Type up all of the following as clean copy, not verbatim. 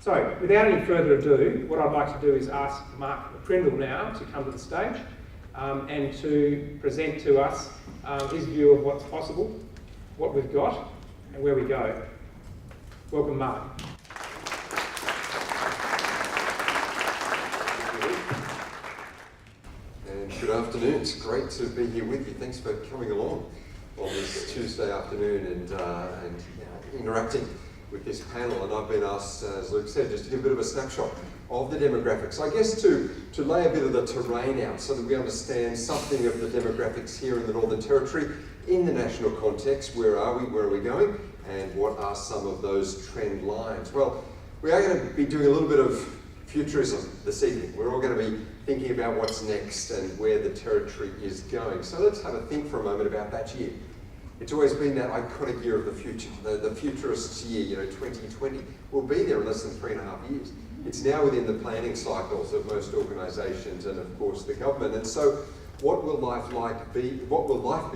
So, without any further ado, what I'd like to do is ask Mark McCrindle now to come to the stage and to present to us his view of what's possible, what we've got, and where we go. Welcome, Mark. And good afternoon. It's great to be here with you. Thanks for coming along on this Tuesday afternoon and interacting with this panel. And I've been asked, as Luke said, just to give a bit of a snapshot of the demographics. I guess to lay a bit of the terrain out so that we understand something of the demographics here in the Northern Territory in the national context. Where are we? Where are we going? And what are some of those trend lines? Well, we are going to be doing a little bit of futurism this evening. We're all going to be thinking about what's next and where the Territory is going. So let's have a think for a moment about that year. It's always been that iconic year of the future, the futurists' year, 2020, will be there in less than 3.5 years. It's now within the planning cycles of most organisations and of course the government. And so what will life be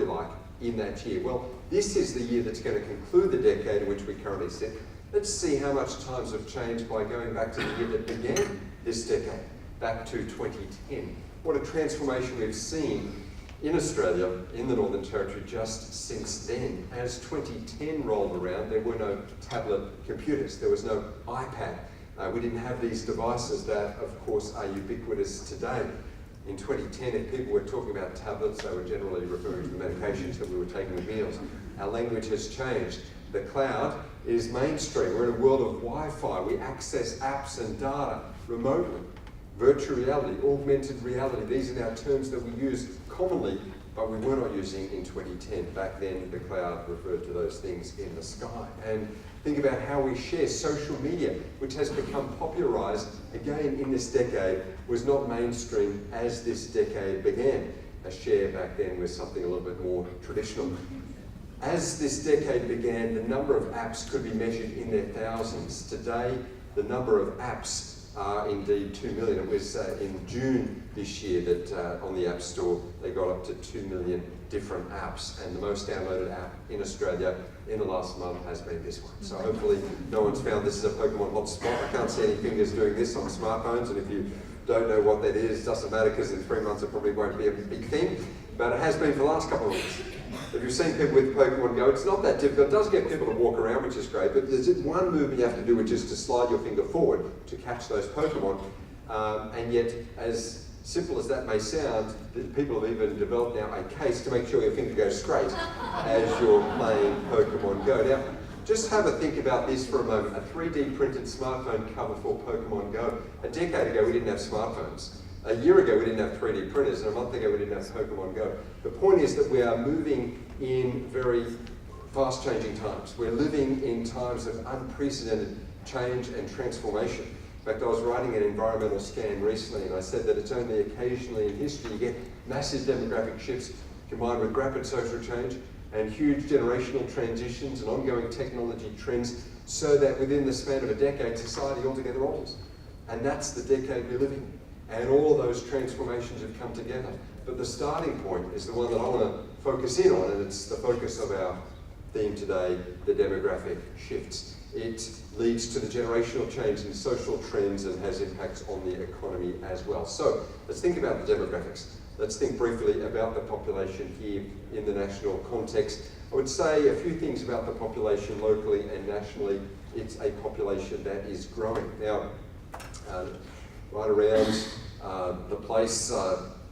like in that year? Well, this is the year that's going to conclude the decade in which we currently sit. Let's see how much times have changed by going back to the year that began this decade, back to 2010. What a transformation we've seen in Australia, in the Northern Territory, just since then. As 2010 rolled around, there were no tablet computers, there was no iPad. We didn't have these devices that, of course, are ubiquitous today. In 2010, if people were talking about tablets, they were generally referring to the medications that we were taking with meals. Our language has changed. The cloud is mainstream. We're in a world of Wi-Fi. We access apps and data remotely. Virtual reality, augmented reality, these are now terms that we use commonly, but we were not using in 2010. Back then, the cloud referred to those things in the sky. And think about how we share. Social media, which has become popularised again in this decade, was not mainstream as this decade began. A share back then was something a little bit more traditional. As this decade began, the number of apps could be measured in their thousands. Today, the number of apps are indeed 2 million. It was in June this year that on the App Store they got up to 2 million different apps, and the most downloaded app in Australia in the last month has been this one. So hopefully no one's found this is a Pokemon hotspot. I can't see any fingers doing this on smartphones, and if you don't know what that is, it doesn't matter, because in 3 months it probably won't be a big thing, but it has been for the last couple of weeks. If you've seen people with Pokemon Go, it's not that difficult. It does get people to walk around, which is great, but there's one movement you have to do, which is to slide your finger forward to catch those Pokemon. And yet, as simple as that may sound, people have even developed now a case to make sure your finger goes straight as you're playing Pokemon Go. Now, just have a think about this for a moment. A 3D printed smartphone cover for Pokemon Go. A decade ago, we didn't have smartphones. A year ago, we didn't have 3D printers, and a month ago, we didn't have Pokemon Go. The point is that we are moving in very fast-changing times. We're living in times of unprecedented change and transformation. In fact, I was writing an environmental scan recently, and I said that it's only occasionally in history you get massive demographic shifts combined with rapid social change and huge generational transitions and ongoing technology trends, so that within the span of a decade, society altogether alters. And that's the decade we're living in. And all of those transformations have come together. But the starting point is the one that I want to focus in on, and it's the focus of our theme today, the demographic shifts. It leads to the generational change in social trends and has impacts on the economy as well. So let's think about the demographics. Let's think briefly about the population here in the national context. I would say a few things about the population locally and nationally. It's a population that is growing. Now, right around the place,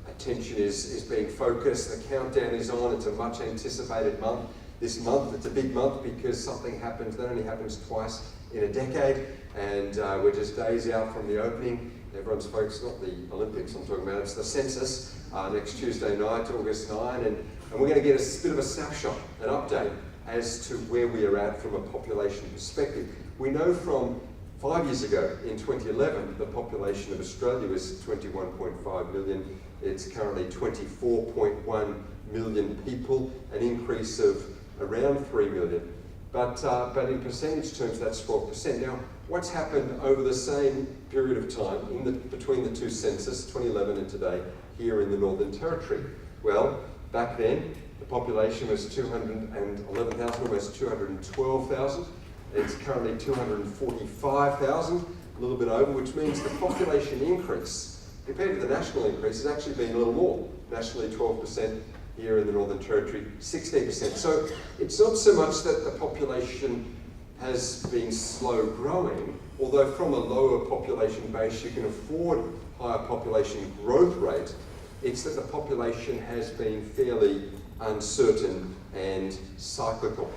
attention is being focused. The countdown is on. It's a much anticipated month. This month, it's a big month because something happens that only happens twice in a decade, and we're just days out from the opening. Everyone's focused, not the Olympics I'm talking about, it's the census next Tuesday night, August 9, and we're going to get a bit of a snapshot, an update as to where we are at from a population perspective. We know from 5 years ago, in 2011, the population of Australia was 21.5 million. It's currently 24.1 million people, an increase of around 3 million. But in percentage terms, that's 12%. Now, what's happened over the same period of time between the two censuses, 2011 and today, here in the Northern Territory? Well, back then, the population was 211,000, almost 212,000. It's currently 245,000. a little bit over, which means the population increase, compared to the national increase, has actually been a little more. Nationally, 12%, here in the Northern Territory, 16%. So it's not so much that the population has been slow growing, although from a lower population base you can afford higher population growth rate. It's that the population has been fairly uncertain and cyclical.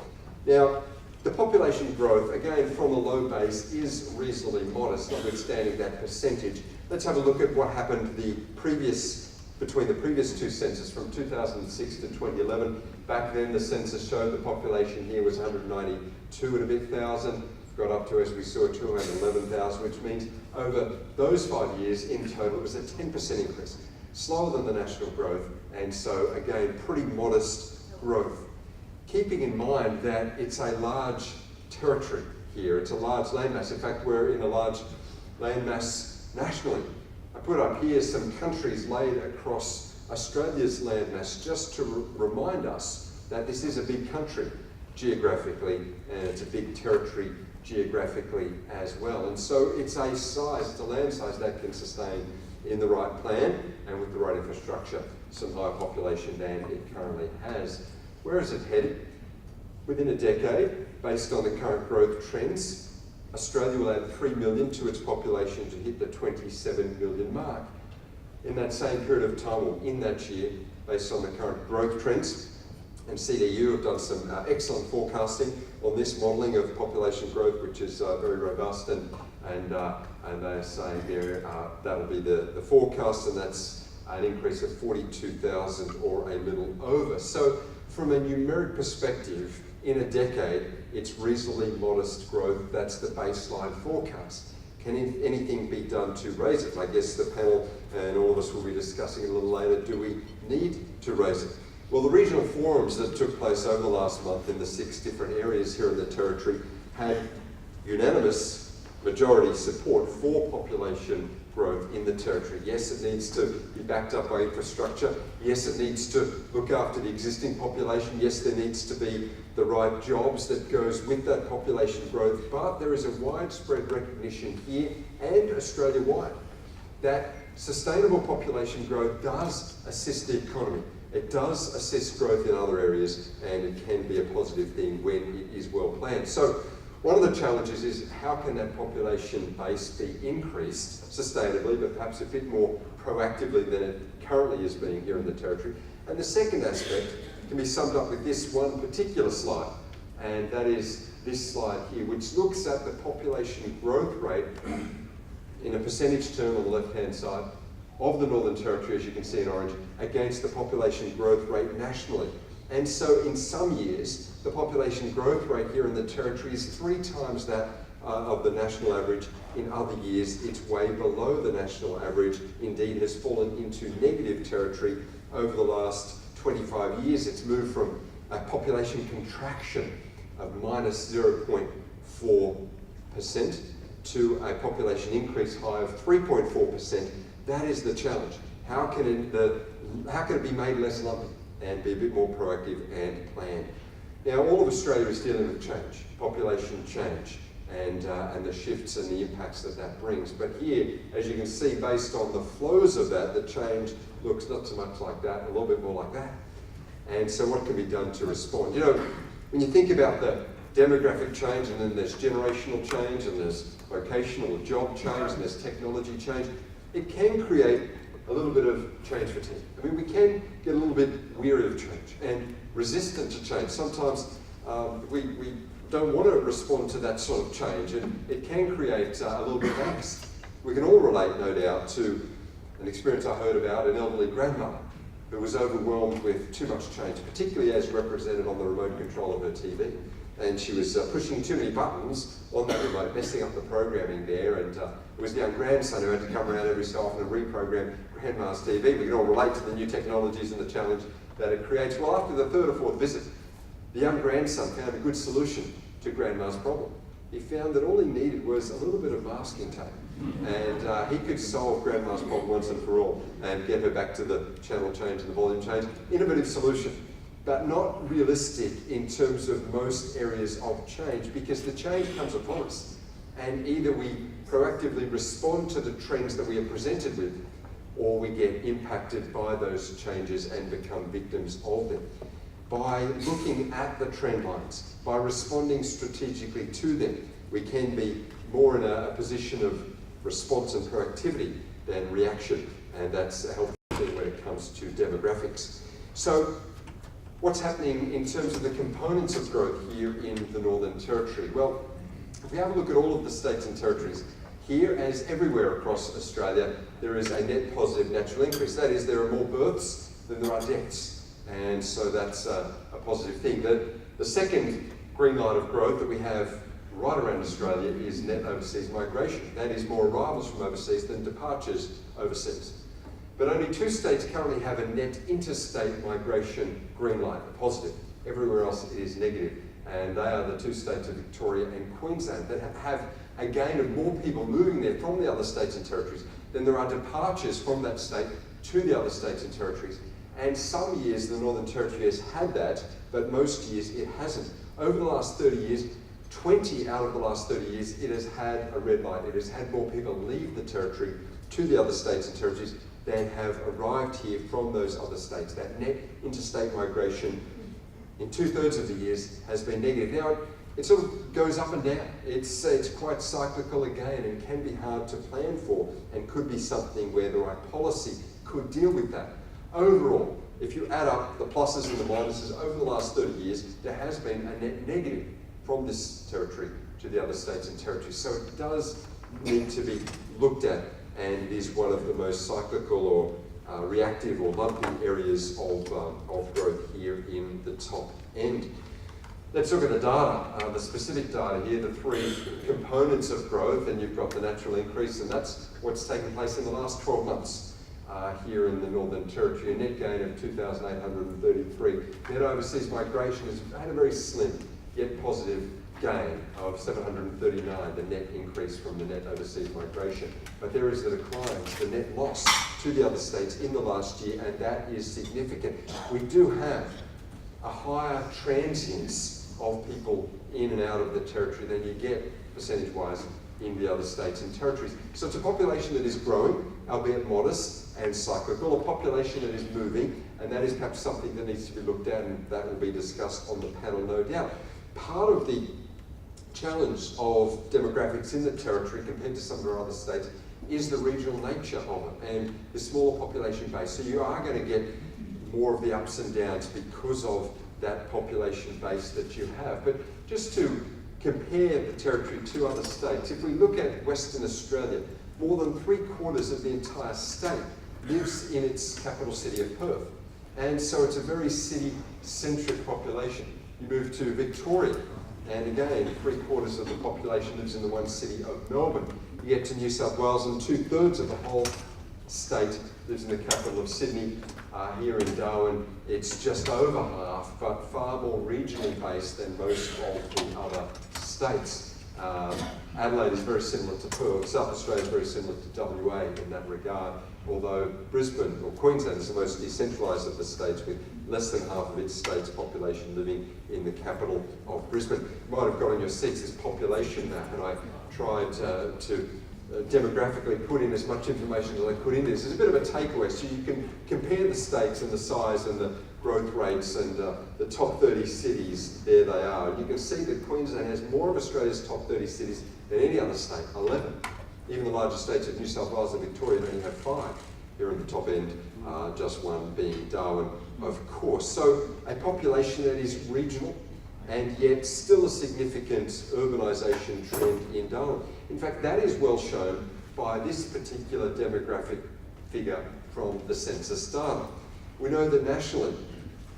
Now, the population growth, again, from a low base is reasonably modest, notwithstanding that percentage. Let's have a look at what happened between the previous two censuses, from 2006 to 2011. Back then, the census showed the population here was 192 and a bit thousand. Got up to, as we saw, 211,000, which means over those 5 years in total, it was a 10% increase. Slower than the national growth, and so again, pretty modest growth. Keeping in mind that it's a large territory here, it's a large landmass. In fact, we're in a large landmass nationally. I put up here some countries laid across Australia's landmass just to remind us that this is a big country geographically, and it's a big territory geographically as well. And so it's a size, it's a land size that can sustain, in the right plan and with the right infrastructure, some higher population than it currently has. Where is it headed? Within a decade, based on the current growth trends, Australia will add 3 million to its population to hit the 27 million mark. In that same period of time, or in that year, based on the current growth trends, and CDU have done some excellent forecasting on this modelling of population growth, which is very robust, and they're saying there that'll be the forecast, and that's an increase of 42,000 or a little over. So from a numeric perspective, in a decade, it's reasonably modest growth. That's the baseline forecast. Can anything be done to raise it? I guess the panel and all of us will be discussing a little later, do we need to raise it? Well, the regional forums that took place over the last month in the 6 different areas here in the Territory had unanimous majority support for population growth in the Territory. Yes, it needs to be backed up by infrastructure. Yes, it needs to look after the existing population. Yes, there needs to be the right jobs that goes with that population growth. But there is a widespread recognition here and Australia-wide that sustainable population growth does assist the economy. It does assist growth in other areas, and it can be a positive thing when it is well planned. So one of the challenges is how can that population base be increased sustainably, but perhaps a bit more proactively than it currently is being here in the Territory. And the second aspect can be summed up with this one particular slide, and that is this slide here, which looks at the population growth rate in a percentage term on the left-hand side of the Northern Territory, as you can see in orange, against the population growth rate nationally. And so in some years, the population growth rate here in the Territory is 3 times that of the national average. In other years, it's way below the national average. Indeed, has fallen into negative territory over the last 25 years. It's moved from a population contraction of minus 0.4% to a population increase high of 3.4%. That is the challenge. How can it be made less lumpy and be a bit more proactive and planned? Now, all of Australia is dealing with change, population change, and the shifts and the impacts that brings. But here, as you can see, based on the flows of that, the change looks not so much like that, a little bit more like that. And so what can be done to respond? You know, when you think about the demographic change, and then there's generational change, and there's vocational or job change, and there's technology change, it can create a little bit of change fatigue. I mean, we can get a little bit weary of change and resistant to change. Sometimes we don't want to respond to that sort of change, and it can create a little bit of angst. We can all relate, no doubt, to an experience I heard about an elderly grandmother who was overwhelmed with too much change, particularly as represented on the remote control of her TV. And she was pushing too many buttons on that remote, messing up the programming there, and it was the young grandson who had to come around every so often and reprogram Grandma's TV. We can all relate to the new technologies and the challenge that it creates. Well, after the 3rd or 4th visit, the young grandson found a good solution to Grandma's problem. He found that all he needed was a little bit of masking tape, and he could solve Grandma's problem once and for all and get her back to the channel change and the volume change. Innovative solution, but not realistic in terms of most areas of change, because the change comes upon us. and either we proactively respond to the trends that we are presented with, or we get impacted by those changes and become victims of them. By looking at the trend lines, by responding strategically to them, we can be more in a position of response and proactivity than reaction, and that's a healthy thing when it comes to demographics. So, what's happening in terms of the components of growth here in the Northern Territory? Well, if we have a look at all of the states and territories, here, as everywhere across Australia, there is a net positive natural increase. That is, there are more births than there are deaths. And so that's a positive thing. The second green light of growth that we have right around Australia is net overseas migration. That is more arrivals from overseas than departures overseas. But only 2 states currently have a net interstate migration green light, a positive. Everywhere else it is negative. And they are the 2 states of Victoria and Queensland that have a gain of more people moving there from the other states and territories than there are departures from that state to the other states and territories. And some years the Northern Territory has had that, but most years it hasn't. Over the last 30 years, 20 out of the last 30 years, it has had a red light. It has had more people leave the territory to the other states and territories than have arrived here from those other states. That net interstate migration in 2/3 of the years has been negative. Now, it sort of goes up and down. It's quite cyclical again and can be hard to plan for, and could be something where the right policy could deal with that. Overall, if you add up the pluses and the minuses over the last 30 years, there has been a net negative from this territory to the other states and territories. So it does need to be looked at, and is one of the most cyclical or reactive or lumpy areas of growth here in the top end. Let's look at the data, the specific data here, the 3 components of growth, and you've got the natural increase, and that's what's taken place in the last 12 months here in the Northern Territory. A net gain of 2,833. Net overseas migration has had a very slim yet positive gain of 739, the net increase from the net overseas migration. But there is the decline, the net loss to the other states in the last year, and that is significant. We do have a higher transience of people in and out of the territory than you get percentage-wise in the other states and territories. So it's a population that is growing, albeit modest and cyclical, a population that is moving, and that is perhaps something that needs to be looked at, and that will be discussed on the panel, no doubt. Part of the challenge of demographics in the territory compared to some of our other states is the regional nature of it and the smaller population base. So you are going to get more of the ups and downs because of that population base that you have. But just to compare the territory to other states, if we look at Western Australia, more than 3/4 of the entire state lives in its capital city of Perth. And so it's a very city-centric population. You move to Victoria, and again, 3/4 of the population lives in the one city of Melbourne. You get to New South Wales, and 2/3 of the whole state lives in the capital of Sydney. Here in Darwin, it's just over half, but far more regionally based than most of the other states. Adelaide is very similar to Perth. South Australia is very similar to WA in that regard, although Brisbane, or Queensland, is the most decentralised of the states, with less than half of its state's population living in the capital of Brisbane. You might have got on your seats this population map, and I tried to demographically put in as much information as I could in this. There's a bit of a takeaway, so you can compare the states and the size and the growth rates and the top 30 cities. There they are. You can see that Queensland has more of Australia's top 30 cities than any other state, 11. Even the largest states of New South Wales and Victoria only have 5 here in the top end, just one being Darwin, of course. So a population that is regional, and yet still a significant urbanisation trend in Darwin. In fact, that is well shown by this particular demographic figure from the census data. We know that nationally,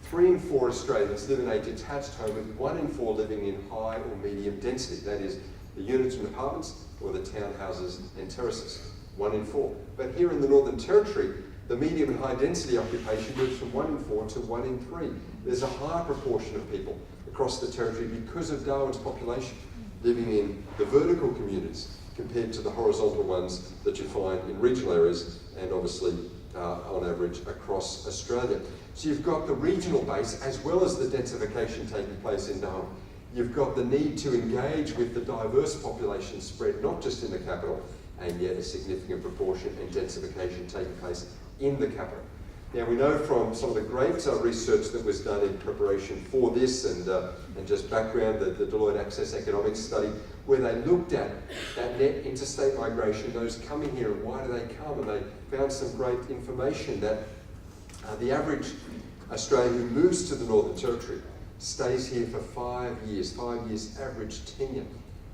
3 in 4 Australians live in a detached home, with 1 in 4 living in high or medium density. That is, the units and apartments or the townhouses and terraces. 1 in 4. But here in the Northern Territory, the medium and high density occupation moves from 1 in 4 to 1 in 3. There's a higher proportion of people across the territory because of Darwin's population living in the vertical communities compared to the horizontal ones that you find in regional areas, and obviously on average across Australia. So you've got the regional base as well as the densification taking place in Darwin. You've got the need to engage with the diverse population spread, not just in the capital, and yet a significant proportion and densification taking place in the capital. Now we know from some of the great research that was done in preparation for this and just background, the Deloitte Access Economics study, where they looked at that net interstate migration, those coming here and why do they come, and they found some great information that the average Australian who moves to the Northern Territory stays here for 5 years average tenure.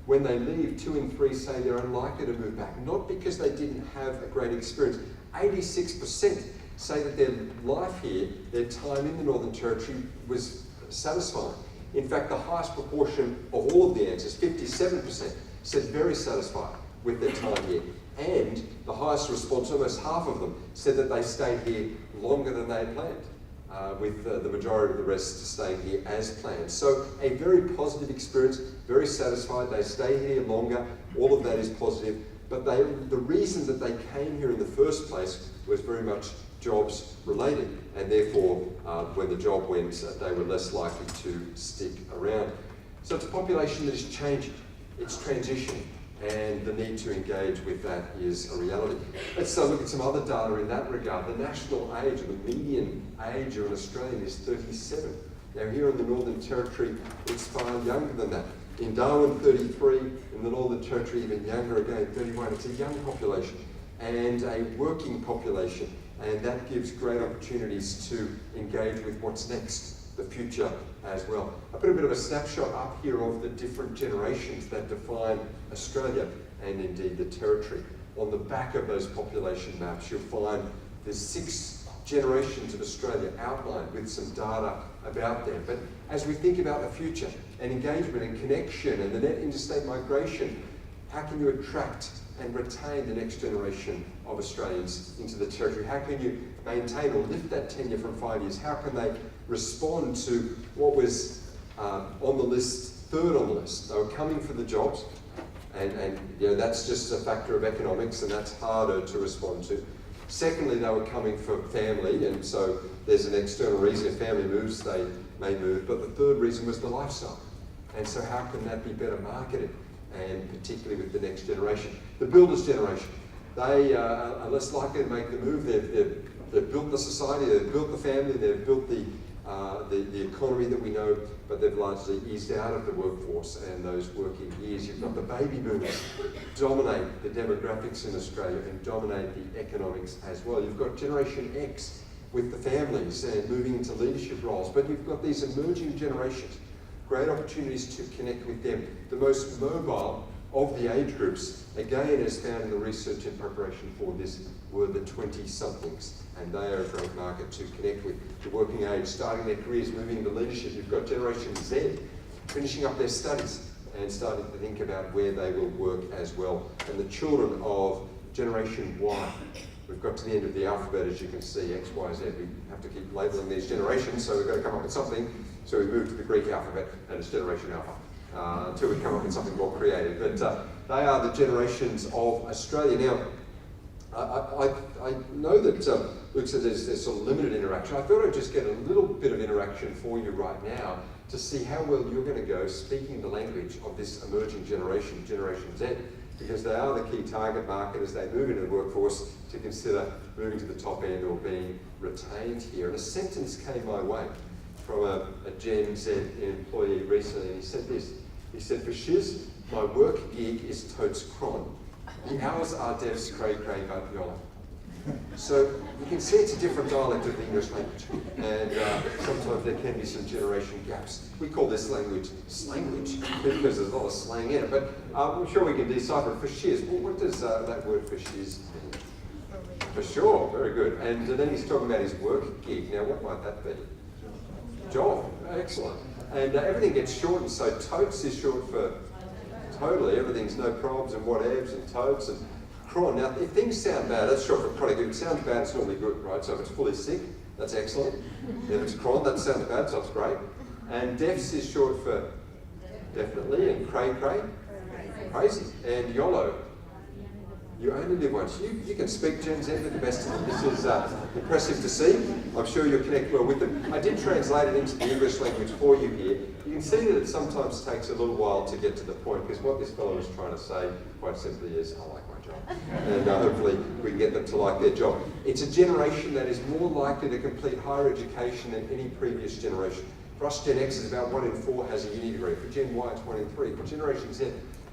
When they leave, 2 in 3 say they're unlikely to move back, not because they didn't have a great experience. 86% say that their life here, their time in the Northern Territory was satisfying. In fact, the highest proportion of all of the answers, 57%, said very satisfied with their time here. And the highest response, almost half of them, said that they stayed here longer than they had planned, with the majority of the rest staying here as planned. So a very positive experience, very satisfied, they stay here longer, all of that is positive. But the reason that they came here in the first place was very much jobs related, and therefore when the job went, they were less likely to stick around. So it's a population that is changing, it's transitioning, and the need to engage with that is a reality. Let's look at some other data in that regard. The national age, or the median age of an Australian is 37. Now here in the Northern Territory, it's far younger than that. In Darwin, 33, in the Northern Territory, even younger again, 31. It's a young population and a working population, and that gives great opportunities to engage with what's next, the future as well. I put a bit of a snapshot up here of the different generations that define Australia and indeed the Territory. On the back of those population maps, you'll find there's 6 generations of Australia outlined with some data about them. But as we think about the future and engagement and connection and the net interstate migration, how can you attract and retain the next generation of Australians into the Territory? How can you maintain or lift that tenure from 5 years? How can they respond to what was on the list, third on the list? They were coming for the jobs, and you know, that's just a factor of economics, and that's harder to respond to. Secondly, they were coming for family, and so there's an external reason. If family moves, they may move. But the third reason was the lifestyle. And so how can that be better marketed, and particularly with the next generation? The builders' generation, they are less likely to make the move. They've built the society, they've built the family, they've built the economy that we know, but they've largely eased out of the workforce and those working years. You've got the baby boomers dominate the demographics in Australia and dominate the economics as well. You've got Generation X with the families and moving into leadership roles, but you've got these emerging generations, great opportunities to connect with them. The most mobile of the age groups, again, as found in the research in preparation for this, were the 20-somethings, and they are a great market to connect with. The working age, starting their careers, moving into leadership. You've got Generation Z, finishing up their studies and starting to think about where they will work as well. And the children of Generation Y. We've got to the end of the alphabet, as you can see, X, Y, Z. We have to keep labelling these generations, so we've got to come up with something. So we move to the Greek alphabet, and it's Generation Alpha, until we come up with something more creative. But they are the generations of Australia. Now, I know that Luke said there's sort of limited interaction. I thought I'd just get a little bit of interaction for you right now to see how well you're going to go speaking the language of this emerging generation, Generation Z, because they are the key target market as they move into the workforce to consider moving to the top end or being retained here. And a sentence came my way from a Gen Z employee recently, and he said this. He said, "For shiz, my work gig is totes cron. The hours are devs cray but yolo." So you can see it's a different dialect of the English language, and sometimes there can be some generation gaps. We call this language slanguage because there's a lot of slang in it, but I'm sure we can decipher it. For shiz, well, what does that word for shiz mean? For sure, very good. And then he's talking about his work gig. Now, what might that be? Job, excellent. And everything gets shortened, so totes is short for totally, everything's no probs and whatevs and totes and cron. Now, if things sound bad, that's short for chronic. If it sounds bad, it's normally good, right? So if it's fully sick, that's excellent. If it's cron, that sounds bad, so it's great. And defs is short for definitely, and cray, crazy. And YOLO You only live once. You can speak Gen Z with the best of them. This is impressive to see. I'm sure you'll connect well with them. I did translate it into the English language for you here. You can see that it sometimes takes a little while to get to the point, because what this fellow is trying to say, quite simply, is, I like my job. And hopefully we can get them to like their job. It's a generation that is more likely to complete higher education than any previous generation. For us, Gen X is about 1 in 4 has a uni degree. For Gen Y, it's 1 in 3. For Generation Z,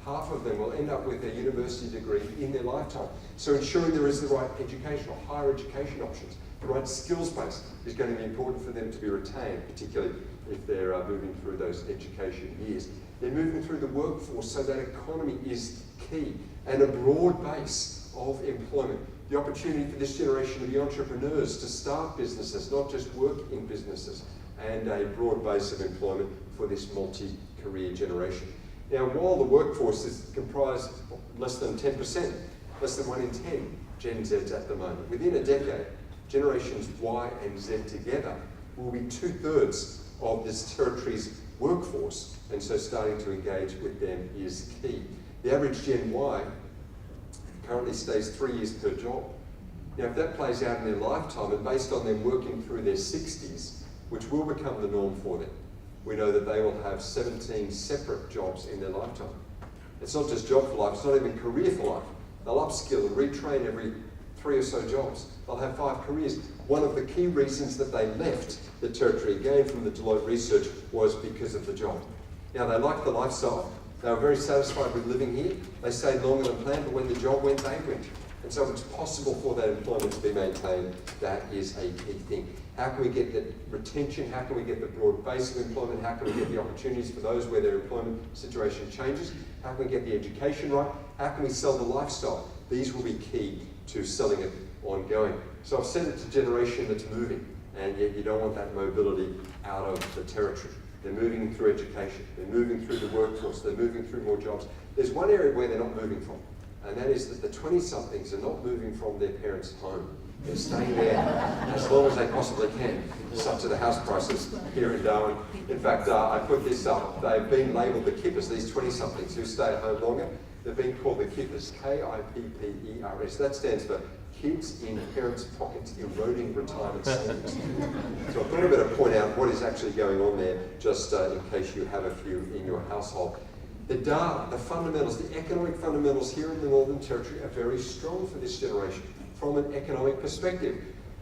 half of them will end up with a university degree in their lifetime. So ensuring there is the right educational, higher education options, the right skills base is going to be important for them to be retained, particularly if they're moving through those education years. They're moving through the workforce, so that economy is key, and a broad base of employment. The opportunity for this generation to be entrepreneurs, to start businesses, not just work in businesses, and a broad base of employment for this multi-career generation. Now, while the workforce is comprised of less than 10%, less than 1 in 10 Gen Zs at the moment, within a decade, generations Y and Z together will be 2/3 of this territory's workforce, and so starting to engage with them is key. The average Gen Y currently stays 3 years per job. Now, if that plays out in their lifetime, and based on them working through their 60s, which will become the norm for them, we know that they will have 17 separate jobs in their lifetime. It's not just job for life, it's not even career for life. They'll upskill and retrain every 3 or so jobs. They'll have 5 careers. One of the key reasons that they left the territory, again from the Deloitte research, was because of the job. Now, they liked the lifestyle. They were very satisfied with living here. They stayed longer than planned, but when the job went, they went. And so it's possible for that employment to be maintained. That is a key thing. How can we get the retention? How can we get the broad base of employment? How can we get the opportunities for those where their employment situation changes? How can we get the education right? How can we sell the lifestyle? These will be key to selling it ongoing. So I've said it's a generation that's moving, and yet you don't want that mobility out of the territory. They're moving through education, they're moving through the workforce, they're moving through more jobs. There's one area where they're not moving from, and that is that the 20-somethings are not moving from their parents' home. They're staying there as long as they possibly can, such are the house prices here in Darwin. In fact, I put this up. They've been labelled the kippers, these 20-somethings who stay at home longer. They've been called the kippers, K-I-P-P-E-R-S. That stands for Kids in Parents' Pockets Eroding Retirement Savings. So I thought I'd better point out what is actually going on there, just in case you have a few in your household. The data, the fundamentals, the economic fundamentals here in the Northern Territory are very strong for this generation from an economic perspective.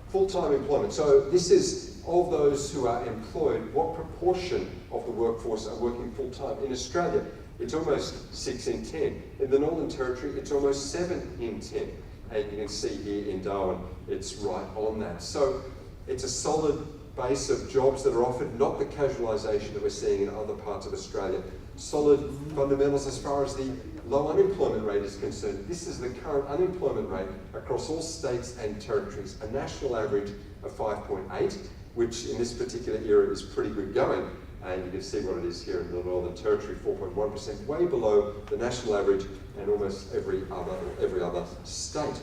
Full-time employment. So this is, of those who are employed, what proportion of the workforce are working full-time? In Australia, it's almost 6 in 10. In the Northern Territory, it's almost 7 in 10. And you can see here in Darwin, it's right on that. So it's a solid base of jobs that are offered, not the casualisation that we're seeing in other parts of Australia. Solid fundamentals as far as the low unemployment rate is concerned. This is the current unemployment rate across all states and territories, a national average of 5.8, which in this particular era is pretty good going. And you can see what it is here in the Northern Territory, 4.1%, way below the national average and almost every other state.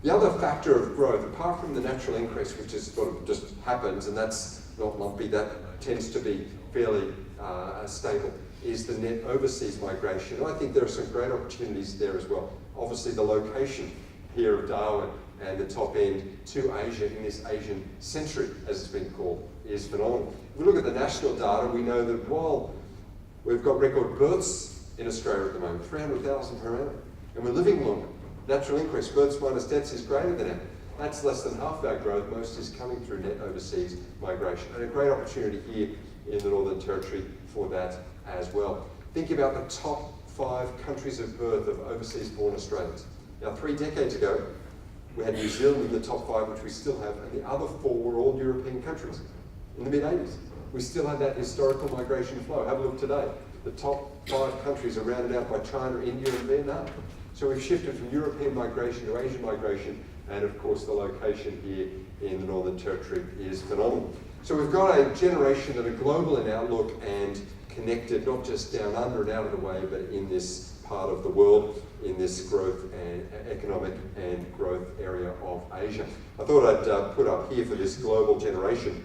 The other factor of growth, apart from the natural increase, which is sort of just happens, and that's not lumpy, that tends to be fairly stable, is the net overseas migration. And I think there are some great opportunities there as well. Obviously, the location here of Darwin and the top end to Asia in this Asian century, as it's been called, is phenomenal. If we look at the national data, we know that while we've got record births in Australia at the moment, 300,000 per annum, and we're living longer, natural increase, births minus deaths is greater than ever. That's less than half our growth. Most is coming through net overseas migration. And a great opportunity here in the Northern Territory for that as well. Think about the top 5 countries of birth of overseas born Australians. Now, 3 decades ago, we had New Zealand in the top 5, which we still have, and the other 4 were all European countries. In the mid-80s, we still had that historical migration flow. Have a look today. The top 5 countries are rounded out by China, India, and Vietnam. So we've shifted from European migration to Asian migration, and of course the location here in the Northern Territory is phenomenal. So we've got a generation that are global in outlook and connected, not just down under and out of the way, but in this part of the world, in this growth and economic and growth area of Asia. I thought I'd put up here for this global generation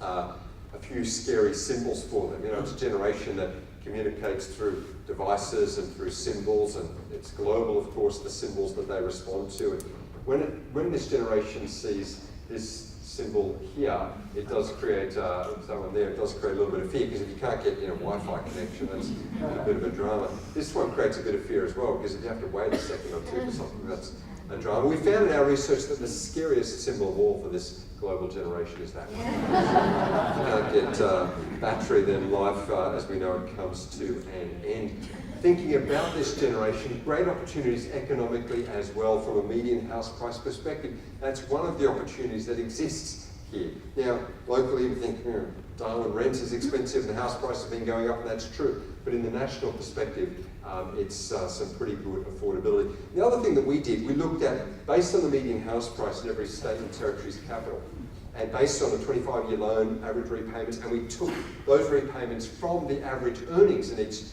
a few scary symbols for them. You know, it's a generation that communicates through devices and through symbols, and it's global, of course, the symbols that they respond to. And when this generation sees this symbol here, it does create, someone there, it does create a little bit of fear, because if you can't get Wi-Fi connection, that's a bit of a drama. This one creates a bit of fear as well, because if you have to wait a second or two for something, that's a drama. We found in our research that the scariest symbol of all for this global generation is that one. If you can't get battery, then life, as we know it, comes to an end. Thinking about this generation, great opportunities economically as well from a median house price perspective. That's one of the opportunities that exists here. Now, locally we think, Darwin rent is expensive and the house prices have been going up, and that's true. But in the national perspective, it's some pretty good affordability. The other thing that we did, we looked at, based on the median house price in every state and territory's capital, and based on a 25-year loan, average repayments, and we took those repayments from the average earnings in each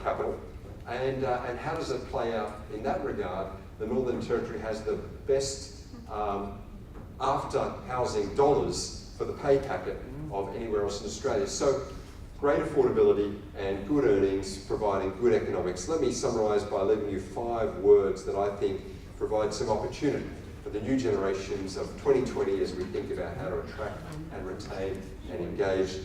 capital, and how does it play out in that regard? The Northern Territory has the best after housing dollars for the pay packet of anywhere else in Australia. So great affordability and good earnings providing good economics. Let me summarise by leaving you 5 words that I think provide some opportunity for the new generations of 2020 as we think about how to attract and retain and engage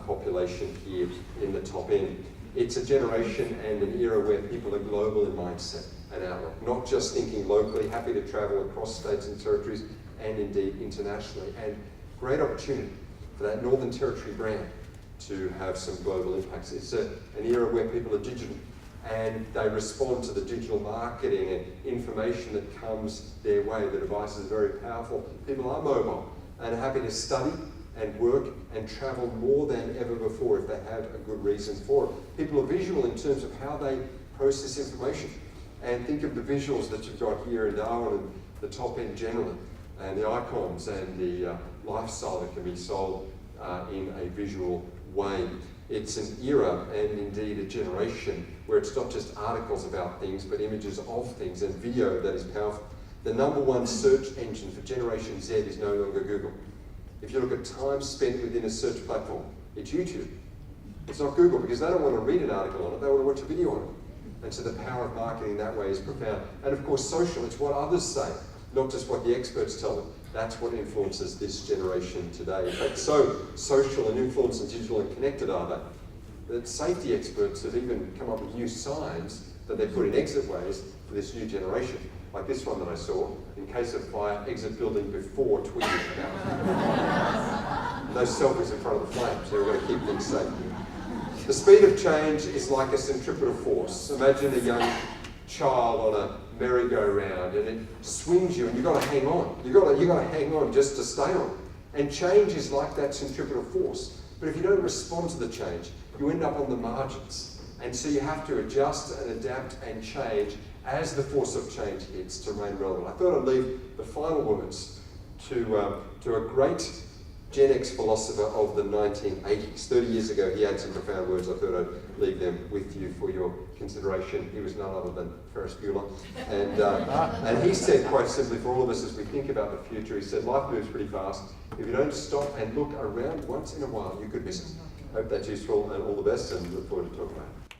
population here in the top end. It's a generation and an era where people are global in mindset and outlook, not just thinking locally, happy to travel across states and territories and indeed internationally. And great opportunity for that Northern Territory brand to have some global impacts. It's an era where people are digital and they respond to the digital marketing and information that comes their way. The devices are very powerful. People are mobile and are happy to study and work and travel more than ever before if they have a good reason for it. People are visual in terms of how they process information. And think of the visuals that you've got here in Darwin and the top end generally, and the icons and the lifestyle that can be sold in a visual way. It's an era and indeed a generation where it's not just articles about things, but images of things and video that is powerful. The #1 search engine for Generation Z is no longer Google. If you look at time spent within a search platform, it's YouTube. It's not Google, because they don't want to read an article on it, they want to watch a video on it. And so the power of marketing that way is profound. And of course social, it's what others say, not just what the experts tell them. That's what influences this generation today. In fact, so social and influenced and digital and connected are they, that safety experts have even come up with new signs that they put in exit ways for this new generation. Like this one that I saw, in case of fire, exit building before tweeting about it. No selfies in front of the flames, so we're going to keep things safe. The speed of change is like a centripetal force. Imagine a young child on a merry-go-round and it swings you and you've got to hang on. You've got to hang on just to stay on. And change is like that centripetal force. But if you don't respond to the change, you end up on the margins. And so you have to adjust and adapt and change as the force of change hits to remain relevant. I thought I'd leave the final words to a great Gen X philosopher of the 1980s. 30 years ago, he had some profound words. I thought I'd leave them with you for your consideration. He was none other than Ferris Bueller. And he said, quite simply, for all of us as we think about the future, he said, life moves pretty fast. If you don't stop and look around once in a while, you could miss it. Hope that's useful and all the best, and look forward to talking about it.